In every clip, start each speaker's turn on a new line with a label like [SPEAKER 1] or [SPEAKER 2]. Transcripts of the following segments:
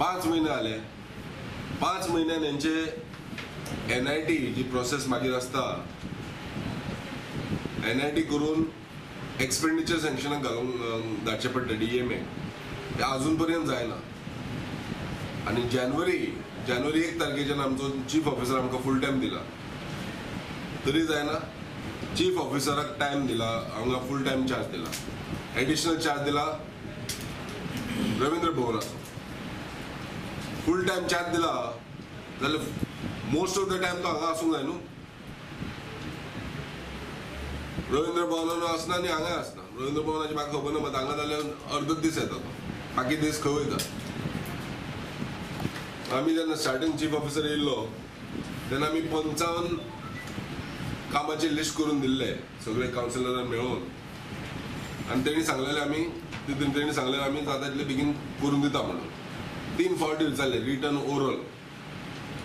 [SPEAKER 1] 5 महिने आले. 5 महिन्यान यांचे NIT जी प्रोसेस मागीर असता, NIT करून एक्सपेंडिचर सँक्शनाक घालूंक धाडचे पडटा DMA, ते अजून पर्यंत जायना. आणि जानेवारी 1 तारखेच्यान आमचो चीफ ऑफिसर आमकां फुल टायम दिला, तरी जायना. चीफ ऑफिसराक टायम दिला, हांगा फुल टायम चार्ज दिला, एडिशनल चार्ज दिला रवींद्र भवनाचो. फुल टायम चार्ज दिला जाल्यार मोस्ट ऑफ द टायम तो हांगा आसूंक जाय न्हू. रवींद्र भवनान आसना आनी हांगा आसना. रवींद्र भवनाची म्हाका खबर ना, मात हांगा जाल्यार अर्दो दीस येता तो, बाकी दीस खंय वयता. आमी जेन्ना स्टार्टींग चीफ ऑफिसर येयल्लो तेन्ना आमी 55 कामाची लिस्ट करून दिल्ले सगळे कावन्सिलरांक मेळून. आनी तेणी सांगलेले आमी जाता तितले बेगीन करून दिता म्हणून. 3 फावटी विचारले,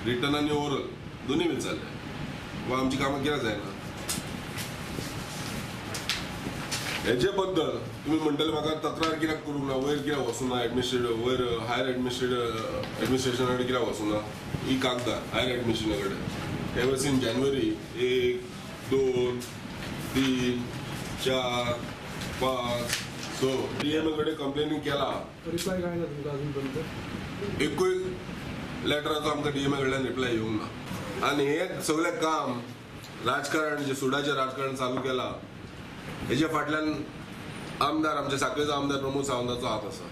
[SPEAKER 1] रिटर्न आनी ओरल दोनूय विचारले, वा आमची कामां कित्याक जायना. हेजे बद्दल तुमी म्हणटले म्हाका तक्रार कित्याक करूंक ना, वयर कित्याक वचूंक ना, वयर हायर एडमिनिस्ट्रेशना कडेन कित्याक वचूंक ना. ही कागदां हायर एडमिनिस्ट्रेशना कडेन एवर सीन जानेवारी 1, 2, 3, 4, 5, 6 DMA कडेन कंप्लेनी केला.
[SPEAKER 2] रिप्लाय काय ना तुमकां अजून पर्यंत?
[SPEAKER 1] एकूय लेटराचो आमकां DMA कडल्यान रिप्लाय येवंक ना. आनी हे सगळें काम राजकारण, जे सुडाचें राजकारण चालू केलां, हेच्या फाटल्यान आमदार, आमच्या सांखळेचो आमदार प्रमोद सावंताचो हात आसा.